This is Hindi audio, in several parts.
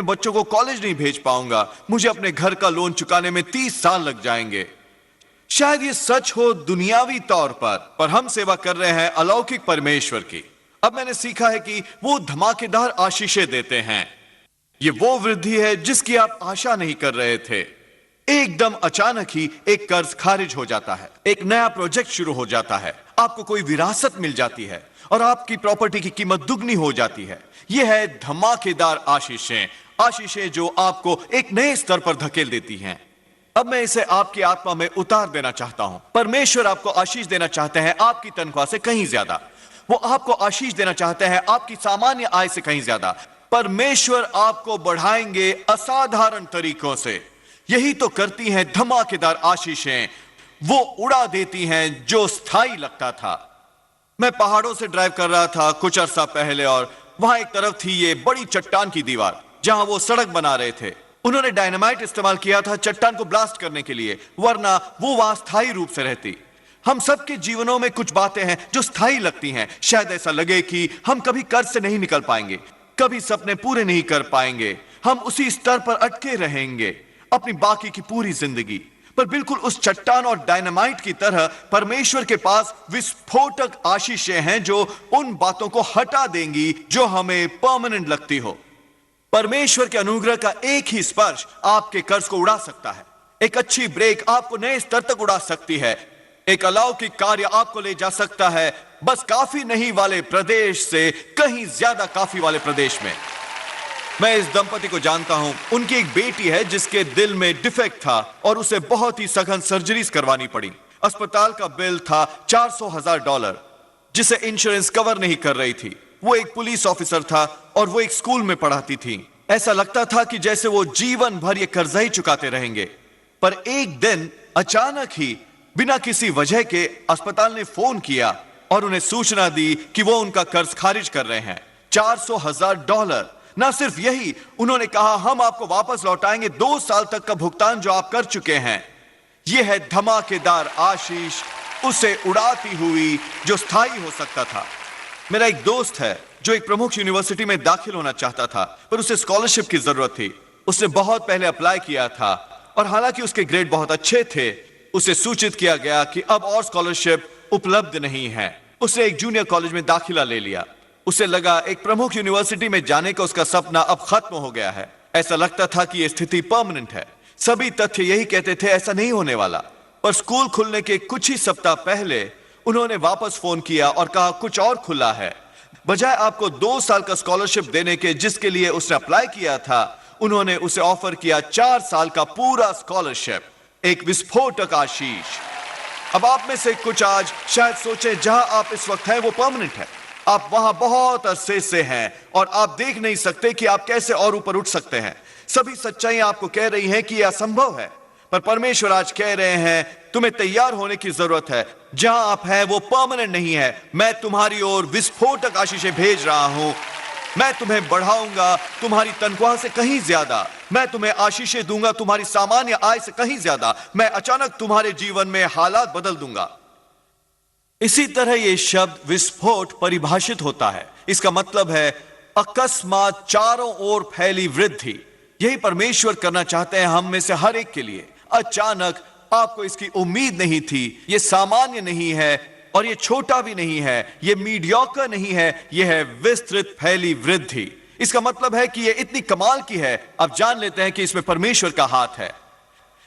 अपने बच्चों को कॉलेज नहीं भेज पाऊंगा, मुझे अपने घर का लोन चुकाने में 30 साल लग जाएंगे। शायद ये सच हो दुनियावी तौर पर हम सेवा कर रहे हैं अलौकिक परमेश्वर की। अब मैंने सीखा है कि वो धमाकेदार आशीषें देते हैं। ये वो वृद्धि है जिसकी आप आशा नहीं कर रहे थे। एकदम अचानक ही एक कर्ज खारिज हो जाता है, एक नया प्रोजेक्ट शुरू हो जाता है, आपको कोई विरासत मिल जाती है और आपकी प्रॉपर्टी की कीमत दुगनी हो जाती है। यह है धमाकेदार आशीषें, आशीषें जो आपको एक नए स्तर पर धकेल देती हैं। अब मैं इसे आपकी आत्मा में उतार देना चाहता हूं। परमेश्वर आपको आशीष देना चाहते हैं आपकी तनख्वाह से कहीं ज्यादा। वो आपको आशीष देना चाहते हैं आपकी सामान्य आय से कहीं ज्यादा। परमेश्वर आपको बढ़ाएंगे असाधारण तरीकों से। यही तो करती हैं धमाकेदार आशीषें, वो उड़ा देती हैं जो स्थायी लगता था। मैं पहाड़ों से ड्राइव कर रहा था कुछ अरसा पहले और वहां एक तरफ थी ये बड़ी चट्टान की दीवार जहां वो सड़क बना रहे थे। उन्होंने डायनामाइट इस्तेमाल किया था चट्टान को ब्लास्ट करने के लिए, वरना वो वहां स्थायी रूप से रहती। हम सबके जीवनों में कुछ बातें हैं जो स्थायी लगती हैं। शायद ऐसा लगे कि हम कभी कर्ज से नहीं निकल पाएंगे, कभी सपने पूरे नहीं कर पाएंगे, हम उसी स्तर पर अटके रहेंगे अपनी बाकी की पूरी जिंदगी। पर बिल्कुल उस चट्टान और डायनामाइट की तरह परमेश्वर के पास विस्फोटक आशीषें हैं जो उन बातों को हटा देंगी जो हमें परमानेंट लगती हो। परमेश्वर के अनुग्रह का एक ही स्पर्श आपके कर्ज को उड़ा सकता है। एक अच्छी ब्रेक आपको नए स्तर तक उड़ा सकती है। एक अलौकिक कार्य आपको ले जा सकता है बस काफी नहीं वाले प्रदेश से कहीं ज्यादा काफी वाले प्रदेश में। मैं इस दंपति को जानता हूं। उनकी एक बेटी है जिसके दिल में डिफेक्ट था और उसे बहुत ही सघन सर्जरीज करवानी पड़ी। अस्पताल का बिल था $400,000 जिसे इंश्योरेंस कवर नहीं कर रही थी। वो एक पुलिस ऑफिसर था और वो एक स्कूल में पढ़ाती थी। ऐसा लगता था कि जैसे वो जीवन भर ये कर्जा ही चुकाते रहेंगे। पर एक दिन अचानक ही बिना किसी वजह के अस्पताल ने फोन किया और उन्हें सूचना दी कि वो उनका कर्ज खारिज कर रहे हैं, $400,000। ना सिर्फ यही, उन्होंने कहा हम आपको वापस लौटाएंगे 2 साल तक का भुगतान जो आप कर चुके हैं। यह है धमाकेदार आशीष, उसे उड़ाती हुई जो स्थायी हो सकता था। मेरा एक दोस्त है जो एक प्रमुख यूनिवर्सिटी में दाखिल होना चाहता था, पर उसे स्कॉलरशिप की जरूरत थी। उसने बहुत पहले अप्लाई किया था और हालांकि उसके ग्रेड बहुत अच्छे थे, उसे सूचित किया गया कि अब और स्कॉलरशिप उपलब्ध नहीं है। उसने एक जूनियर कॉलेज में दाखिला ले लिया। उसे लगा एक प्रमुख यूनिवर्सिटी में जाने का उसका सपना अब खत्म हो गया है। ऐसा लगता था कि यह स्थिति परमानेंट है। सभी तथ्य यही कहते थे ऐसा नहीं होने वाला। पर स्कूल खुलने के कुछ ही सप्ताह पहले उन्होंने वापस फोन किया और कहा कुछ और खुला है। बजाय आपको 2 साल का स्कॉलरशिप देने के जिसके लिए उसने अप्लाई किया था, उन्होंने उसे ऑफर किया 4 साल का पूरा स्कॉलरशिप। एक विस्फोटक आशीष। अब आप में से कुछ आज शायद सोचे जहां आप इस वक्त हैं वो परमानेंट है। आप वहां बहुत अरसे से हैं और आप देख नहीं सकते कि आप कैसे और ऊपर उठ सकते हैं। सभी सच्चाइयां आपको कह रही हैं कि यह असंभव है, पर परमेश्वर आज कह रहे हैं तुम्हें तैयार होने की जरूरत है। जहां आप हैं वो परमानेंट नहीं है। मैं तुम्हारी ओर विस्फोटक आशीषें भेज रहा हूं। मैं तुम्हें बढ़ाऊंगा तुम्हारी तनख्वाह से कहीं ज्यादा। मैं तुम्हें आशीषें दूंगा तुम्हारी सामान्य आय से कहीं ज्यादा। मैं अचानक तुम्हारे जीवन में हालात बदल दूंगा। इसी तरह यह शब्द विस्फोट परिभाषित होता है। इसका मतलब है अकस्मात चारों ओर फैली वृद्धि। यही परमेश्वर करना चाहते हैं हम में से हर एक के लिए। अचानक आपको इसकी उम्मीद नहीं थी। यह सामान्य नहीं है और यह छोटा भी नहीं है, यह मीडियोकर नहीं है, यह है विस्तृत फैली वृद्धि। इसका मतलब है कि यह इतनी कमाल की है, अब जान लेते हैं कि इसमें परमेश्वर का हाथ है।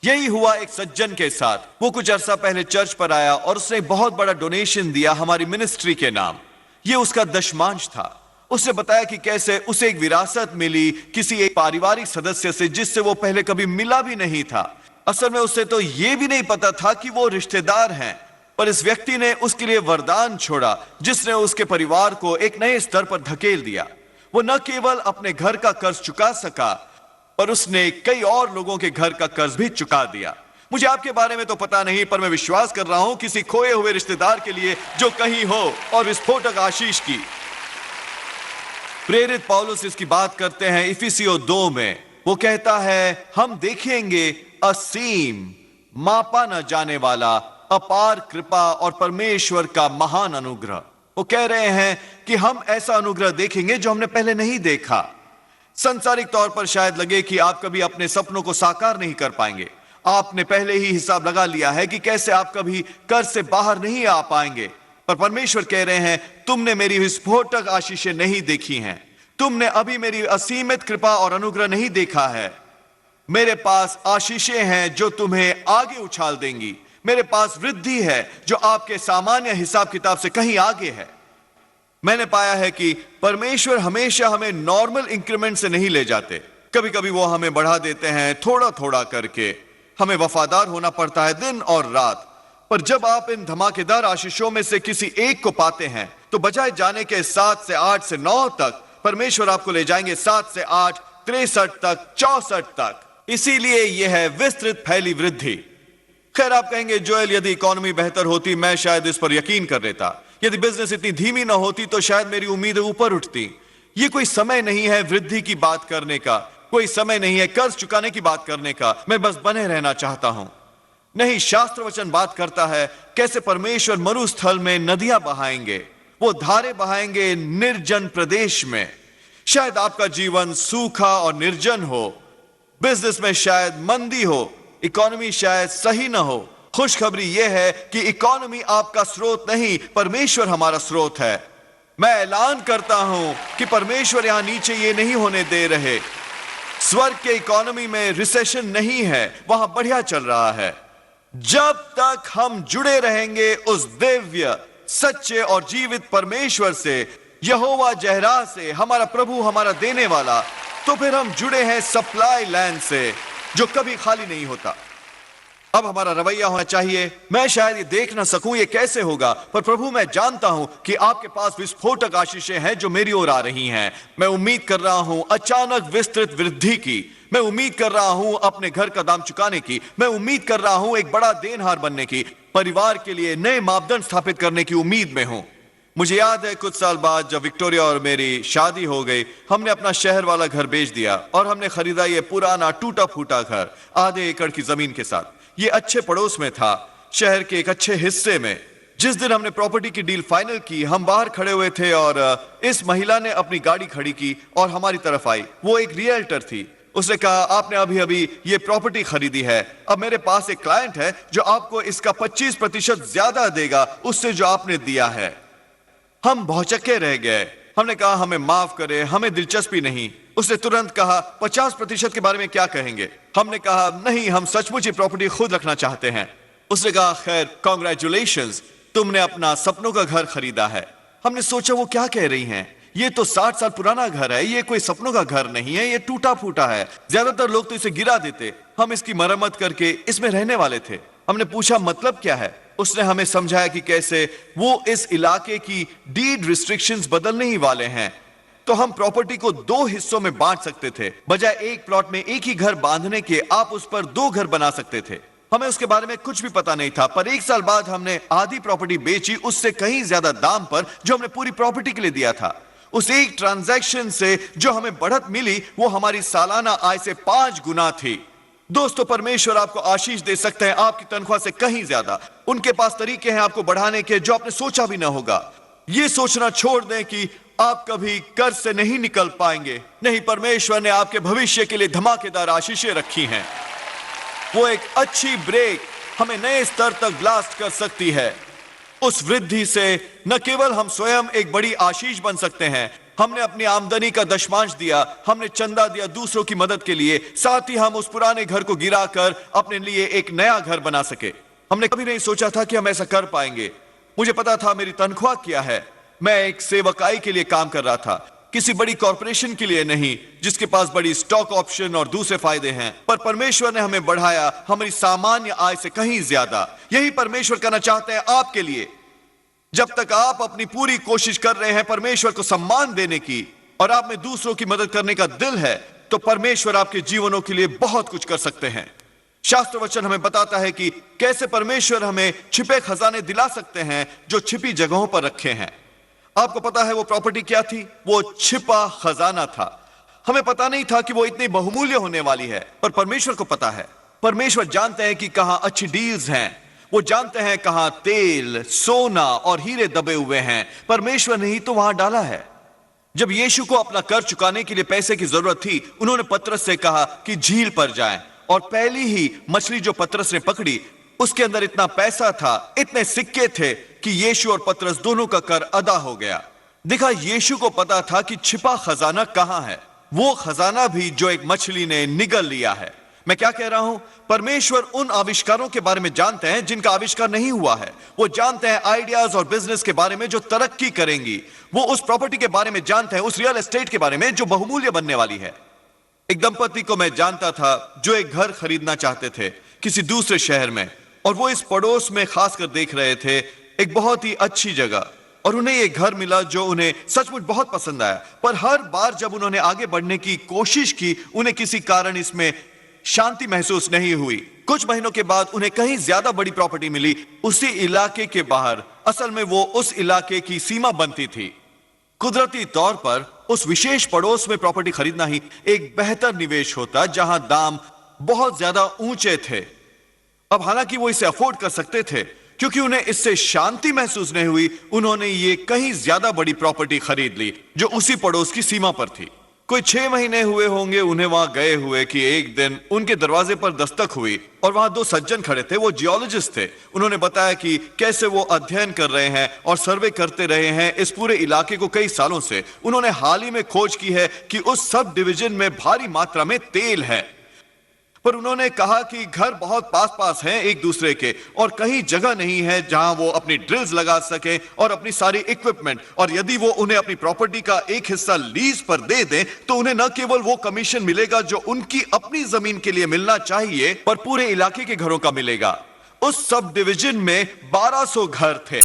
यही हुआ एक सज्जन के साथ। वो कुछ अरसा पहले चर्च पर आया और उसने बहुत बड़ा डोनेशन दिया हमारी मिनिस्ट्री के नाम। यह उसका दशमांश था। उसने बताया कि कैसे उसे एक विरासत मिली किसी एक पारिवारिक सदस्य से जिससे वो पहले कभी मिला भी नहीं था। असल में उसे तो यह भी नहीं पता था कि वो रिश्तेदार हैं, पर इस व्यक्ति ने उसके लिए वरदान छोड़ा जिसने उसके परिवार को एक नए स्तर पर धकेल दिया। वो न केवल अपने घर का कर्ज चुका सका, पर उसने कई और लोगों के घर का कर्ज भी चुका दिया। मुझे आपके बारे में तो पता नहीं, पर मैं विश्वास कर रहा हूं किसी खोए हुए रिश्तेदार के लिए जो कहीं हो और विस्फोटक आशीष की। प्रेरित पौलुस इसकी बात करते हैं इफिसियों 2 में। वो कहता है हम देखेंगे असीम, मापा न जाने वाला अपार कृपा और परमेश्वर का महान अनुग्रह। वो कह रहे हैं कि हम ऐसा अनुग्रह देखेंगे जो हमने पहले नहीं देखा। संसारिक तौर पर शायद लगे कि आप कभी अपने सपनों को साकार नहीं कर पाएंगे। आपने पहले ही हिसाब लगा लिया है कि कैसे आप कभी कर्ज से बाहर नहीं आ पाएंगे। पर परमेश्वर कह रहे हैं, तुमने मेरी विस्फोटक आशीषें नहीं देखी हैं, तुमने अभी मेरी असीमित कृपा और अनुग्रह नहीं देखा है। मेरे पास आशीषें हैं जो तुम्हें आगे उछाल देंगी। मेरे पास वृद्धि है जो आपके सामान्य हिसाब किताब से कहीं आगे है। मैंने पाया है कि परमेश्वर हमेशा हमें नॉर्मल इंक्रीमेंट से नहीं ले जाते। कभी कभी वो हमें बढ़ा देते हैं थोड़ा थोड़ा करके। हमें वफादार होना पड़ता है दिन और रात। पर जब आप इन धमाकेदार आशीषों में से किसी एक को पाते हैं तो बजाय जाने के 7 से 8 से 9 तक, परमेश्वर आपको ले जाएंगे 7 से 8, 63 तक, 64 तक। इसीलिए यह है विस्तृत फैली वृद्धि। खैर, आप कहेंगे, जोएल, यदि इकोनॉमी बेहतर होती मैं शायद इस पर यकीन कर लेता। यदि बिजनेस इतनी धीमी ना होती तो शायद मेरी उम्मीदें ऊपर उठती। ये कोई समय नहीं है वृद्धि की बात करने का, कोई समय नहीं है कर्ज चुकाने की बात करने का। मैं बस बने रहना चाहता हूं। नहीं, शास्त्र वचन बात करता है कैसे परमेश्वर मरुस्थल में नदियां बहाएंगे, वो धारे बहाएंगे निर्जन प्रदेश में। शायद आपका जीवन सूखा और निर्जन हो, बिजनेस में शायद मंदी हो, इकोनॉमी शायद सही ना हो। खुशखबरी यह है कि इकोनॉमी आपका स्रोत नहीं, परमेश्वर हमारा स्रोत है। मैं ऐलान करता हूं कि परमेश्वर यहां नीचे ये नहीं होने दे रहे। स्वर्ग के इकोनॉमी में रिसेशन नहीं है, वहां बढ़िया चल रहा है। जब तक हम जुड़े रहेंगे उस दिव्य, सच्चे और जीवित परमेश्वर से, यहोवा जहरा से, हमारा प्रभु, हमारा देने वाला, तो फिर हम जुड़े हैं सप्लाई लैंड से जो कभी खाली नहीं होता। अब हमारा रवैया होना चाहिए, मैं शायद ये देख ना सकूं ये कैसे होगा, पर प्रभु मैं जानता हूं कि आपके पास विस्फोटक आशीषें हैं जो मेरी ओर आ रही हैं। मैं उम्मीद कर रहा हूं अचानक विस्तृत वृद्धि की। मैं उम्मीद कर रहा हूं अपने घर का दाम चुकाने की। मैं उम्मीद कर रहा हूं एक बड़ा देनहार बनने की, परिवार के लिए नए मापदंड स्थापित करने की उम्मीद में हूं। मुझे याद है कुछ साल बाद जब विक्टोरिया और मेरी शादी हो गई, हमने अपना शहर वाला घर बेच दिया और हमने खरीदा ये पुराना टूटा फूटा घर आधे एकड़ की जमीन के साथ। ये अच्छे पड़ोस में था, शहर के एक अच्छे हिस्से में। जिस दिन हमने प्रॉपर्टी की डील फाइनल की, हम बाहर खड़े हुए थे और इस महिला ने अपनी गाड़ी खड़ी की और हमारी तरफ आई। वो एक रियल्टर थी। उसने कहा, आपने अभी अभी ये प्रॉपर्टी खरीदी है, अब मेरे पास एक क्लाइंट है जो आपको इसका 25% ज्यादा देगा उससे जो आपने दिया है। हम भौचक्के रह गए। हमने कहा, हमें माफ करें, हमें दिलचस्पी नहीं। उसने तुरंत कहा, 50% के बारे में क्या कहेंगे? हमने कहा, नहीं, हम सचमुच ये प्रॉपर्टी खुद रखना चाहते हैं। उसने कहा, खैर, कांग्रेचुलेशंस, तुमने अपना सपनों का घर खरीदा है। हमने सोचा वो क्या कह रही हैं, ये तो 60 साल पुराना घर है, ये कोई सपनों का घर नहीं है, ये टूटा फूटा है। ज्यादातर लोग तो इसे गिरा देते। हम इसकी मरम्मत करके इसमें रहने वाले थे। हमने पूछा, मतलब क्या है? उसने हमें समझाया कि कैसे वो इस इलाके की डीड रिस्ट्रिक्शंस बदलने ही वाले हैं। तो हम प्रॉपर्टी को 2 हिस्सों में बांट सकते थे। बजाय एक प्लॉट में एक ही घर बांधने के आप उस पर 2 घर बना सकते थे। हमें उसके बारे में कुछ भी पता नहीं था, पर 1 साल बाद हमने आधी प्रॉपर्टी बेची उससे कहीं ज्यादा दाम पर जो हमने पूरी प्रॉपर्टी के लिए दिया था। उस एक ट्रांजैक्शन से जो हमें बढ़त मिली वो हमारी सालाना आय से 5 गुना थी। दोस्तों, परमेश्वर आपको आशीष दे सकते हैं आपकी तनख्वाह से कहीं ज्यादा। उनके पास तरीके हैं आपको बढ़ाने के जो आपने सोचा भी ना होगा। ये सोचना छोड़ दें कि आप कभी कर्ज से नहीं निकल पाएंगे। नहीं, परमेश्वर ने आपके भविष्य के लिए धमाकेदार आशीषें रखी हैं। वो एक अच्छी ब्रेक हमें नए स्तर तक ब्लास्ट कर सकती है। उस वृद्धि से न केवल हम स्वयं एक बड़ी आशीष बन सकते हैं, हमने अपनी आमदनी का दशमांश दिया, हमने चंदा दिया दूसरों की मदद के लिए, साथ ही हम उस पुराने घर को गिराकर अपने लिए एक नया घर बना सके। हमने कभी नहीं सोचा था कि हम ऐसा कर पाएंगे। मुझे पता था मेरी तनख्वाह क्या है। मैं एक सेवकाई के लिए काम कर रहा था, किसी बड़ी कॉरपोरेशन के लिए नहीं जिसके पास बड़ी स्टॉक ऑप्शन और दूसरे फायदे हैं। पर परमेश्वर ने हमें बढ़ाया हमारी सामान्य आय से कहीं ज्यादा। यही परमेश्वर करना चाहते हैं आपके लिए। जब तक आप अपनी पूरी कोशिश कर रहे हैं परमेश्वर को सम्मान देने की और आप में दूसरों की मदद करने का दिल है, तो परमेश्वर आपके जीवनों के लिए बहुत कुछ कर सकते हैं। शास्त्र वचन हमें बताता है कि कैसे परमेश्वर हमें छिपे खजाने दिला सकते हैं जो छिपी जगहों पर रखे हैं। आपको पता है वो प्रॉपर्टी क्या थी? वो छिपा खजाना था। हमें पता नहीं था कि वो इतनी बहुमूल्य होने वाली है, पर परमेश्वर को पता है। परमेश्वर जानते हैं कि कहां अच्छी डील्स हैं, वो जानते हैं कहां तेल, सोना और हीरे दबे हुए हैं। परमेश्वर ने ही तो वहां डाला है। जब यीशु को अपना कर चुकाने के लिए पैसे की जरूरत थी, उन्होंने पतरस से कहा कि झील पर जाएं, और पहली ही मछली जो पतरस ने पकड़ी, उसके अंदर इतना पैसा था, इतने सिक्के थे कि यीशु और पतरस दोनों का कर अदा हो गया। देखा, यीशु को पता था कि छिपा खजाना कहां है, वो खजाना भी जो एक मछली ने निगल लिया है। मैं क्या कह रहा हूं? परमेश्वर उन आविष्कारों के बारे में जानते हैं जिनका आविष्कार नहीं हुआ है। वो जानते हैं आइडियाज और बिजनेस के बारे में जो तरक्की करेंगी। वो उस प्रॉपर्टी के बारे में जानते हैं, उस रियल एस्टेट के बारे में जो बहुमूल्य बनने वाली है। एक दंपति को मैं जानता था जो एक घर खरीदना चाहते थे किसी दूसरे शहर में, और वो इस पड़ोस में खासकर देख रहे थे एक बहुत ही अच्छी जगह, और उन्हें ये घर मिला जो उन्हें सचमुच बहुत पसंद आया। पर हर बार जब उन्होंने आगे बढ़ने की कोशिश की, उन्हें किसी कारण इसमें शांति महसूस नहीं हुई। कुछ महीनों के बाद उन्हें कहीं ज्यादा बड़ी प्रॉपर्टी मिली उसी इलाके के बाहर। असल में वो उस इलाके की सीमा बनती थी। कुदरती तौर पर उस विशेष पड़ोस में प्रॉपर्टी खरीदना ही एक बेहतर निवेश होता जहां दाम बहुत ज्यादा ऊंचे थे। अब हालांकि वो इसे अफोर्ड कर सकते थे, क्योंकि उन्हें इससे शांति महसूस नहीं हुई, उन्होंने ये कहीं ज्यादा बड़ी प्रॉपर्टी खरीद ली जो उसी पड़ोस की सीमा पर थी। कोई 6 महीने हुए होंगे उन्हें वहां गए हुए कि एक दिन उनके दरवाजे पर दस्तक हुई, और वहां 2 सज्जन खड़े थे। वो जियोलॉजिस्ट थे। उन्होंने बताया कि कैसे वो अध्ययन कर रहे हैं और सर्वे करते रहे हैं इस पूरे इलाके को कई सालों से। उन्होंने हाल ही में खोज की है कि उस सब डिवीजन में भारी मात्रा में तेल है। पर उन्होंने कहा कि घर बहुत पास पास हैं एक दूसरे के, और कहीं जगह नहीं है जहां वो अपनी ड्रिल्स लगा सके और अपनी सारी इक्विपमेंट। और यदि वो उन्हें अपनी प्रॉपर्टी का एक हिस्सा लीज पर दे दें तो उन्हें न केवल वो कमीशन मिलेगा जो उनकी अपनी जमीन के लिए मिलना चाहिए, पर पूरे इलाके के घरों का मिलेगा। उस सब डिवीजन में 1200 घर थे।